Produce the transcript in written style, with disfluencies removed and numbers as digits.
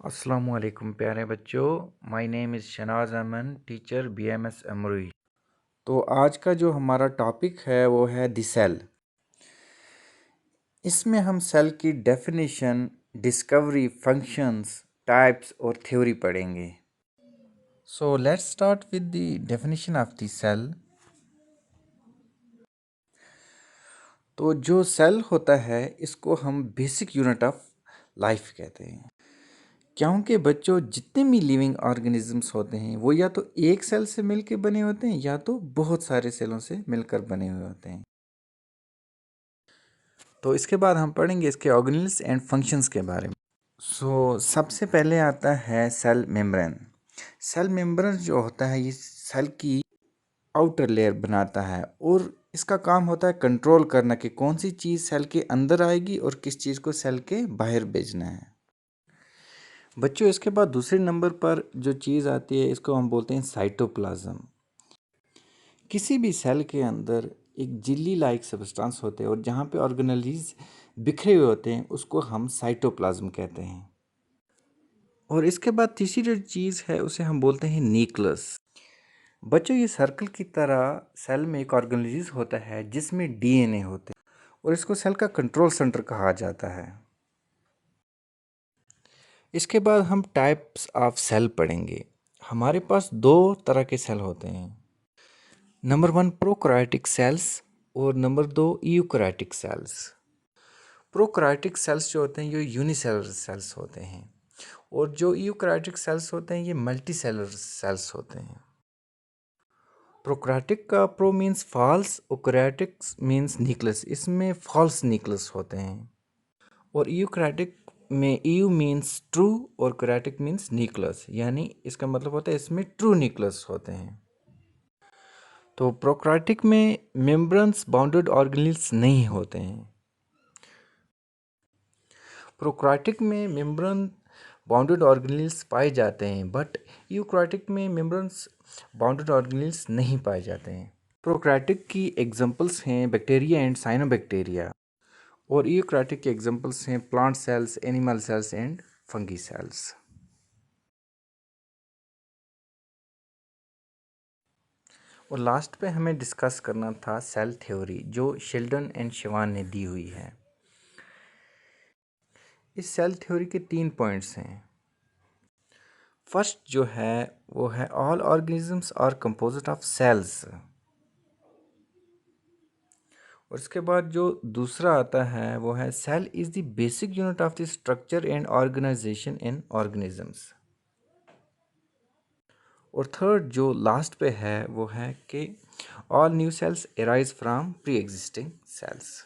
अस्सलामुअलैकुम प्यारे बच्चों। My name is Shahnaz Aman, teacher BMS अमरोई। तो आज का जो हमारा टॉपिक है वो है द सेल। इसमें हम सेल की डेफिनेशन, डिस्कवरी, फंक्शंस, टाइप्स और थ्योरी पढ़ेंगे। So let's start with the definition of the cell. तो जो सेल होता है इसको हम बेसिक यूनिट ऑफ लाइफ कहते हैं, क्योंकि बच्चों जितने भी लिविंग ऑर्गेनिजम्स होते हैं वो या तो एक सेल से मिलकर बने होते हैं या तो बहुत सारे सेलों से मिलकर बने हुए होते हैं। तो इसके बाद हम पढ़ेंगे इसके ऑर्गेनेल्स एंड फंक्शंस के बारे में। सबसे पहले आता है सेल मेम्ब्रेन। सेल मेम्ब्रेन जो होता है ये सेल की आउटर लेयर बनाता है और इसका काम होता है कंट्रोल करना कि कौन सी चीज़ सेल के अंदर आएगी और किस चीज़ को सेल के बाहर भेजना है। बच्चों इसके बाद दूसरे नंबर पर जो चीज़ आती है इसको हम बोलते हैं साइटोप्लाज्म। किसी भी सेल के अंदर एक झिल्ली लाइक सब्सटेंस होते हैं और जहाँ पे ऑर्गेनेल्स बिखरे हुए होते हैं उसको हम साइटोप्लाज्म कहते हैं। और इसके बाद तीसरी जो चीज़ है उसे हम बोलते हैं न्यूक्लियस। बच्चों ये सर्कल की तरह सेल में एक ऑर्गेनेल्स होता है जिसमें डीएनए होते हैं और इसको सेल का कंट्रोल सेंटर कहा जाता है। इसके बाद हम टाइप्स ऑफ सेल पढ़ेंगे। हमारे पास दो तरह के सेल होते हैं। नंबर 1 प्रोकैरियोटिक सेल्स और number 2 eukaryotic cells. Prokaryotic cells जो होते हैं ये यूनिसेलुलर सेल्स होते हैं और जो यूकैरियोटिक सेल्स होते हैं ये मल्टीसेलुलर सेल्स होते हैं। प्रोकैरियोटिक का pro means false, eukaryotic means nucleus, इसमें फॉल्स न्यूक्लियस होते हैं। और यूकैरियोटिक में यू मीन्स ट्रू और कैरियोटिक मीन्स न्यूक्लियस, यानी इसका मतलब होता है इसमें ट्रू न्यूक्लियस होते हैं। तो प्रोकैरियोटिक में मेम्ब्रेन्स बाउंडेड ऑर्गेनेल्स नहीं होते हैं। प्रोकैरियोटिक में मेम्ब्रेन बाउंडेड ऑर्गेनेल्स पाए जाते हैं बट यूकैरियोटिक में मेम्ब्रेन्स बाउंडेड ऑर्गेनेल्स नहीं पाए जाते हैं। प्रोकैरियोटिक की एग्जांपल्स हैं बैक्टीरिया एंड साइनोबैक्टीरिया और यूकैरियोटिक के एग्जांपल्स हैं plant cells, animal cells and fungi cells. और लास्ट पे हमें डिस्कस करना था सेल थ्योरी जो शिल्डन एंड शिवान ने दी हुई है। इस सेल थ्योरी के 3 पॉइंट्स हैं। फर्स्ट जो है वो है all organisms are composite of cells. और इसके बाद जो दूसरा आता है वो है cell is the basic unit of the structure and organization in organisms. और थर्ड जो लास्ट पे है वो है कि all new cells arise from pre existing sales.